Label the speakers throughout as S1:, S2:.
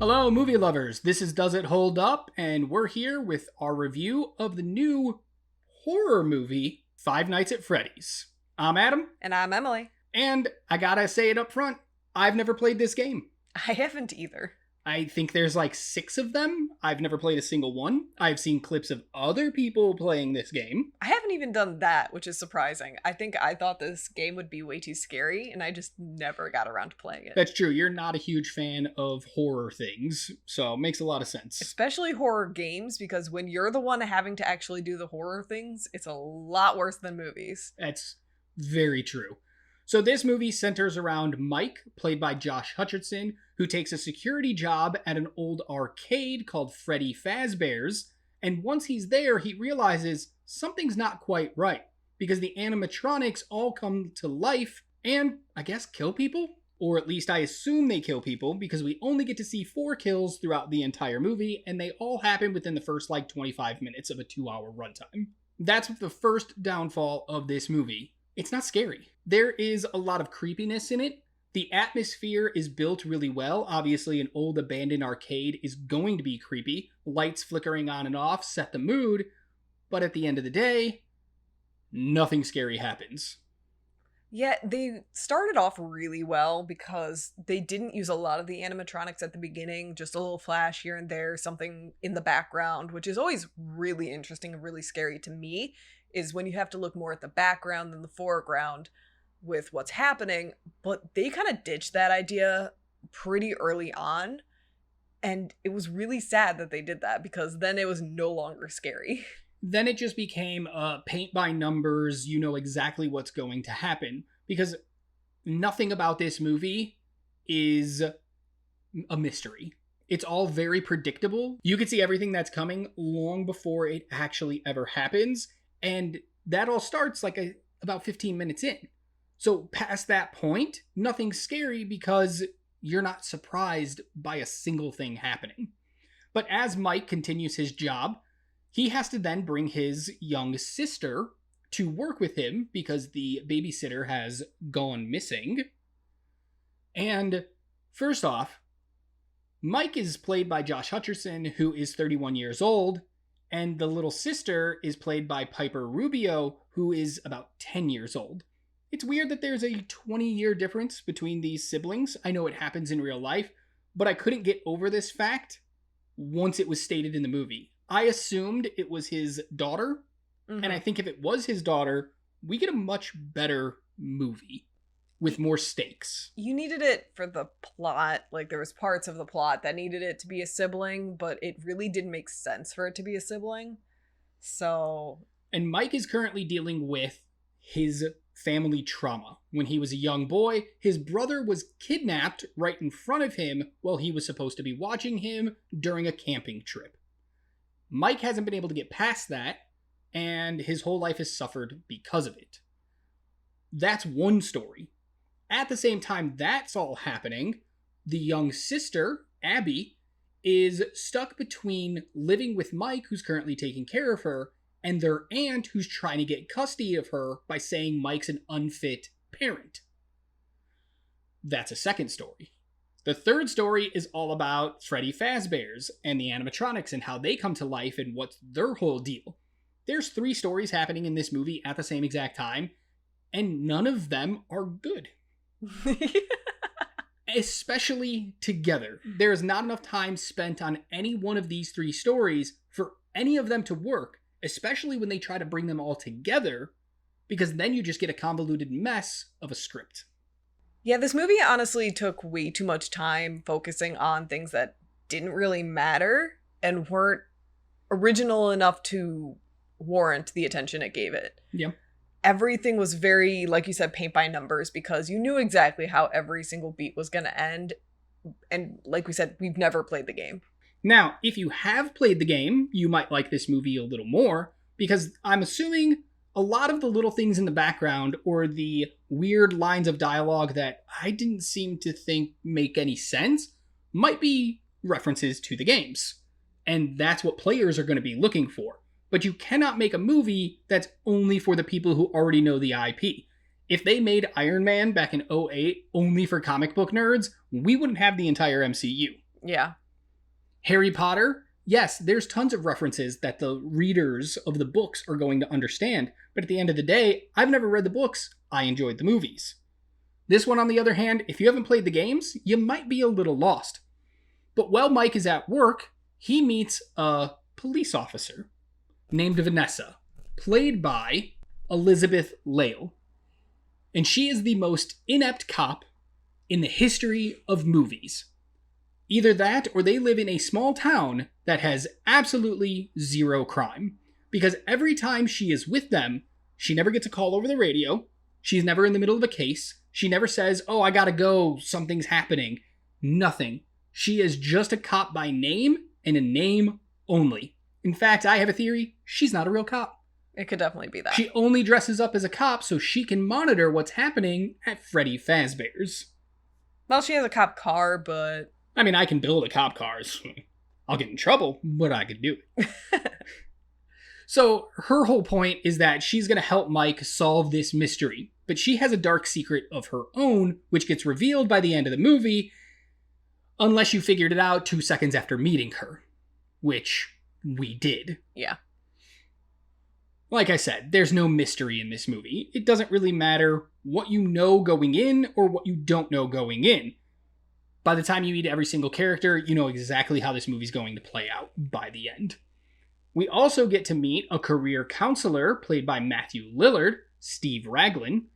S1: Hello, movie lovers. This is Does It Hold Up? And we're here with our review of the new horror movie, Five Nights at Freddy's. I'm Adam.
S2: And I'm Emily.
S1: And I gotta say it up front, I've never played this game.
S2: I haven't either.
S1: I think there's like 6 of them. I've never played a single one. I've seen clips of other people playing this game.
S2: I haven't even done that, which is surprising. I thought this game would be way too scary, and I just never got around to playing it.
S1: That's true. You're not a huge fan of horror things, so it makes a lot of sense.
S2: Especially horror games, because when you're the one having to actually do the horror things, it's a lot worse than movies.
S1: That's very true. So this movie centers around Mike, played by Josh Hutcherson, who takes a security job at an old arcade called Freddy Fazbear's, and once he's there, he realizes something's not quite right, because the animatronics all come to life and, I guess, kill people? Or at least I assume they kill people, because we only get to see 4 kills throughout the entire movie, and they all happen within the first, 25 minutes of a 2-hour runtime. That's the first downfall of this movie. It's not scary. There is a lot of creepiness in it. The atmosphere is built really well. Obviously, an old abandoned arcade is going to be creepy. Lights flickering on and off set the mood. But at the end of the day, nothing scary happens.
S2: Yeah, they started off really well because they didn't use a lot of the animatronics at the beginning. Just a little flash here and there, something in the background, which is always really interesting and really scary to me, is when you have to look more at the background than the foreground with what's happening. But they kind of ditched that idea pretty early on, and it was really sad that they did that, because then it was no longer scary.
S1: Then it just became paint by numbers, you know exactly what's going to happen, because nothing about this movie is a mystery. It's all very predictable. You can see everything that's coming long before it actually ever happens. And that all starts about 15 minutes in. So past that point, nothing's scary because you're not surprised by a single thing happening. But as Mike continues his job, he has to then bring his young sister to work with him because the babysitter has gone missing. And first off, Mike is played by Josh Hutcherson, who is 31 years old. And the little sister is played by Piper Rubio, who is about 10 years old. It's weird that there's a 20-year difference between these siblings. I know it happens in real life, but I couldn't get over this fact once it was stated in the movie. I assumed it was his daughter, and I think if it was his daughter, we get a much better movie with more stakes.
S2: You needed it for the plot. There was parts of the plot that needed it to be a sibling, but it really didn't make sense for it to be a sibling. So...
S1: And Mike is currently dealing with his family trauma. When he was a young boy, his brother was kidnapped right in front of him while he was supposed to be watching him during a camping trip. Mike hasn't been able to get past that, and his whole life has suffered because of it. That's one story. At the same time that's all happening, the young sister, Abby, is stuck between living with Mike, who's currently taking care of her, and their aunt, who's trying to get custody of her by saying Mike's an unfit parent. That's a second story. The third story is all about Freddy Fazbear's and the animatronics and how they come to life and what's their whole deal. There's 3 stories happening in this movie at the same exact time, and none of them are good. Especially together. There is not enough time spent on any one of these 3 stories for any of them to work, especially when they try to bring them all together, because then you just get a convoluted mess of a script.
S2: Yeah, this movie honestly took way too much time focusing on things that didn't really matter and weren't original enough to warrant the attention it gave it.
S1: Yeah.
S2: Everything was very, like you said, paint by numbers, because you knew exactly how every single beat was going to end. And like we said, we've never played the game.
S1: Now, if you have played the game, you might like this movie a little more, because I'm assuming a lot of the little things in the background or the weird lines of dialogue that I didn't seem to think make any sense might be references to the games. And that's what players are going to be looking for. But you cannot make a movie that's only for the people who already know the IP. If they made Iron Man back in 2008 only for comic book nerds, we wouldn't have the entire MCU.
S2: Yeah.
S1: Harry Potter, yes, there's tons of references that the readers of the books are going to understand, but at the end of the day, I've never read the books. I enjoyed the movies. This one, on the other hand, if you haven't played the games, you might be a little lost. But while Mike is at work, he meets a police officer named Vanessa, played by Elizabeth Lail. And she is the most inept cop in the history of movies. Either that, or they live in a small town that has absolutely zero crime. Because every time she is with them, she never gets a call over the radio. She's never in the middle of a case. She never says, oh, I gotta go, something's happening. Nothing. She is just a cop by name, and a name only. In fact, I have a theory, she's not a real cop.
S2: It could definitely be that.
S1: She only dresses up as a cop so she can monitor what's happening at Freddy Fazbear's.
S2: Well, she has a cop car, but...
S1: I mean, I can build a cop car. I'll get in trouble, but I could do it. So her whole point is that she's going to help Mike solve this mystery, but she has a dark secret of her own, which gets revealed by the end of the movie, unless you figured it out 2 seconds after meeting her, which we did.
S2: Yeah.
S1: Like I said, there's no mystery in this movie. It doesn't really matter what you know going in or what you don't know going in. By the time you meet every single character, you know exactly how this movie's going to play out by the end. We also get to meet a career counselor played by Matthew Lillard, Steve Raglan.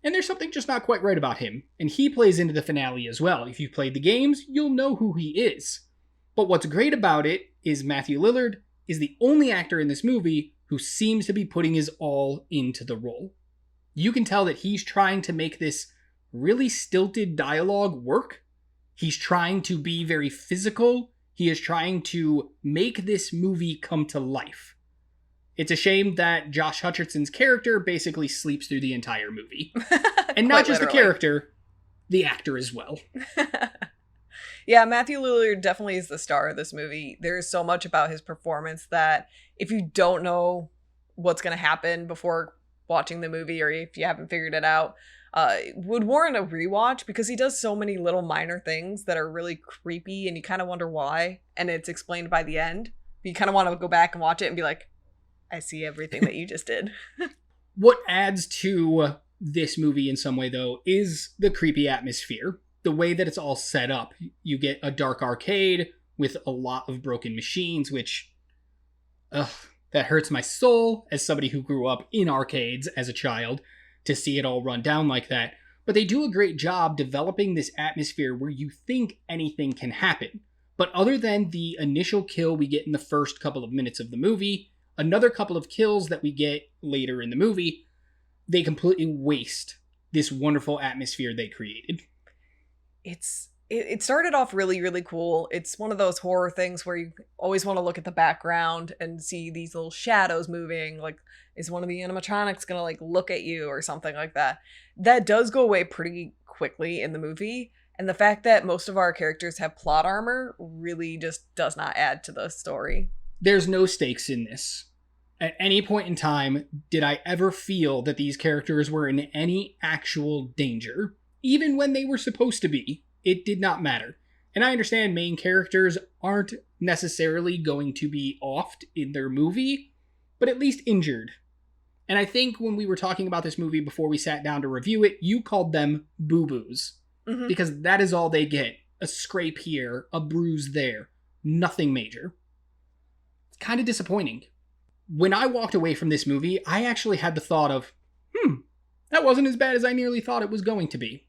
S1: And there's something just not quite right about him, and he plays into the finale as well. If you've played the games, you'll know who he is. But what's great about it is Matthew Lillard is the only actor in this movie who seems to be putting his all into the role. You can tell that he's trying to make this really stilted dialogue work. He's trying to be very physical. He is trying to make this movie come to life. It's a shame that Josh Hutcherson's character basically sleeps through the entire movie. And not just the character, the actor as well.
S2: Yeah, Matthew Lillard definitely is the star of this movie. There is so much about his performance that if you don't know what's going to happen before watching the movie, or if you haven't figured it out, would warrant a rewatch, because he does so many little minor things that are really creepy and you kind of wonder why, and it's explained by the end. You kind of want to go back and watch it and be like, I see everything that you just did.
S1: What adds to this movie in some way, though, is the creepy atmosphere. The way that it's all set up. You get a dark arcade with a lot of broken machines, which, that hurts my soul as somebody who grew up in arcades as a child to see it all run down like that. But they do a great job developing this atmosphere where you think anything can happen. But other than the initial kill we get in the first couple of minutes of the movie, another couple of kills that we get later in the movie, they completely waste this wonderful atmosphere they created.
S2: It started off really, really cool. It's one of those horror things where you always want to look at the background and see these little shadows moving. Like, is one of the animatronics going to like look at you or something like that? That does go away pretty quickly in the movie. And the fact that most of our characters have plot armor really just does not add to the story.
S1: There's no stakes in this. At any point in time, did I ever feel that these characters were in any actual danger? Even when they were supposed to be, it did not matter. And I understand main characters aren't necessarily going to be offed in their movie, but at least injured. And I think when we were talking about this movie before we sat down to review it, you called them boo-boos. Mm-hmm. Because that is all they get. A scrape here, a bruise there. Nothing major. It's kind of disappointing. When I walked away from this movie, I actually had the thought of, that wasn't as bad as I nearly thought it was going to be.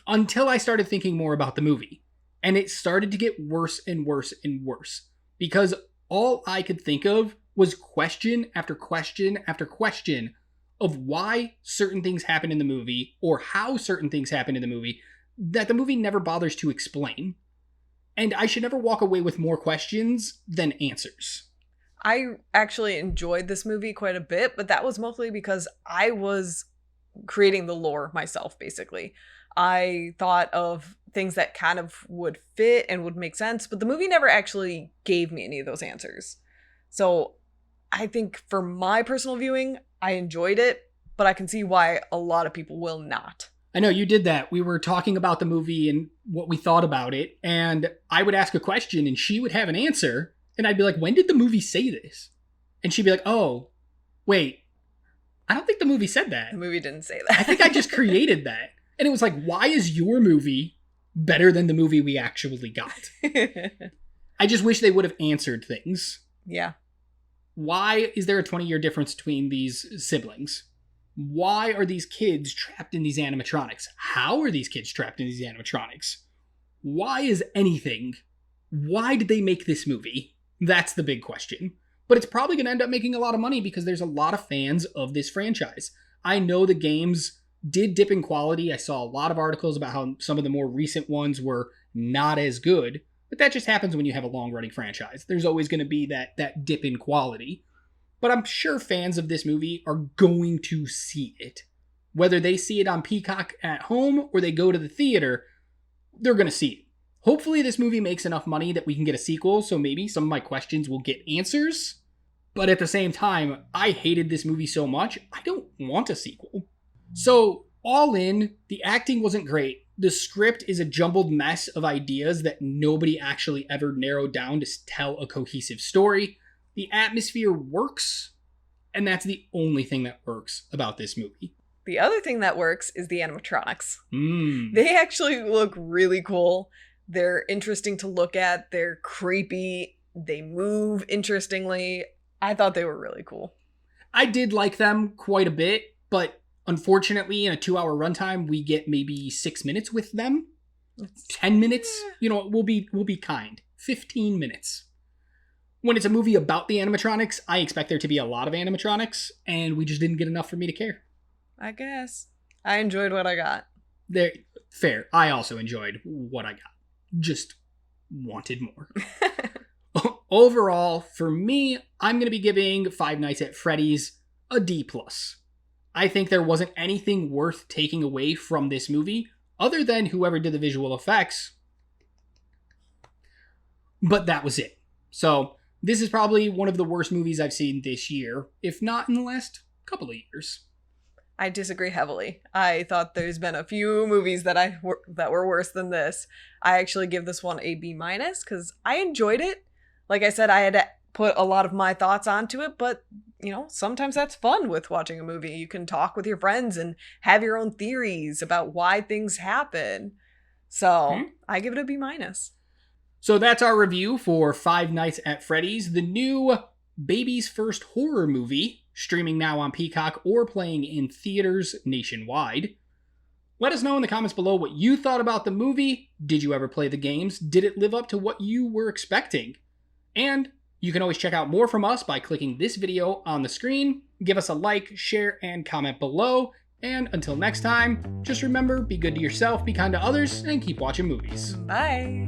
S1: Until I started thinking more about the movie. And it started to get worse and worse and worse. Because all I could think of was question after question after question of why certain things happen in the movie, or how certain things happen in the movie, that the movie never bothers to explain. And I should never walk away with more questions than answers.
S2: I actually enjoyed this movie quite a bit, but that was mostly because I was creating the lore myself, basically. I thought of things that kind of would fit and would make sense, but the movie never actually gave me any of those answers. So I think for my personal viewing, I enjoyed it, but I can see why a lot of people will not.
S1: I know you did that. We were talking about the movie and what we thought about it, and I would ask a question and she would have an answer, and I'd be like, when did the movie say this? And she'd be like, oh, wait, I don't think the movie said that.
S2: The movie didn't say that.
S1: I think I just created that. And it was like, why is your movie better than the movie we actually got? I just wish they would have answered things.
S2: Yeah.
S1: Why is there a 20-year difference between these siblings? Why are these kids trapped in these animatronics? How are these kids trapped in these animatronics? Why is anything? Why did they make this movie? That's the big question. But it's probably going to end up making a lot of money because there's a lot of fans of this franchise. I know the games did dip in quality. I saw a lot of articles about how some of the more recent ones were not as good. But that just happens when you have a long-running franchise. There's always going to be that dip in quality. But I'm sure fans of this movie are going to see it. Whether they see it on Peacock at home or they go to the theater, they're going to see it. Hopefully this movie makes enough money that we can get a sequel, so maybe some of my questions will get answers. But at the same time, I hated this movie so much, I don't want a sequel. So, all in, the acting wasn't great. The script is a jumbled mess of ideas that nobody actually ever narrowed down to tell a cohesive story. The atmosphere works, and that's the only thing that works about this movie.
S2: The other thing that works is the animatronics. They actually look really cool. They're interesting to look at. They're creepy. They move interestingly. I thought they were really cool.
S1: I did like them quite a bit, but unfortunately, in a 2-hour runtime, we get maybe 6 minutes with them. 10 minutes. You know, we'll be kind. 15 minutes. When it's a movie about the animatronics, I expect there to be a lot of animatronics, and we just didn't get enough for me to care.
S2: I guess. I enjoyed what I got.
S1: Fair. I also enjoyed what I got. Just wanted more. Overall, for me, I'm going to be giving Five Nights at Freddy's a D+. I think there wasn't anything worth taking away from this movie, other than whoever did the visual effects. But that was it. So, this is probably one of the worst movies I've seen this year, if not in the last couple of years.
S2: I disagree heavily. I thought there's been a few movies that were worse than this. I actually give this one a B- because I enjoyed it. Like I said, I had to put a lot of my thoughts onto it, but you know, sometimes that's fun with watching a movie. You can talk with your friends and have your own theories about why things happen. So I give it a B-.
S1: So that's our review for Five Nights at Freddy's, the new baby's first horror movie, streaming now on Peacock or playing in theaters nationwide. Let us know in the comments below what you thought about the movie. Did you ever play the games? Did it live up to what you were expecting? And you can always check out more from us by clicking this video on the screen. Give us a like, share, and comment below. And until next time, just remember, be good to yourself, be kind to others, and keep watching movies.
S2: Bye.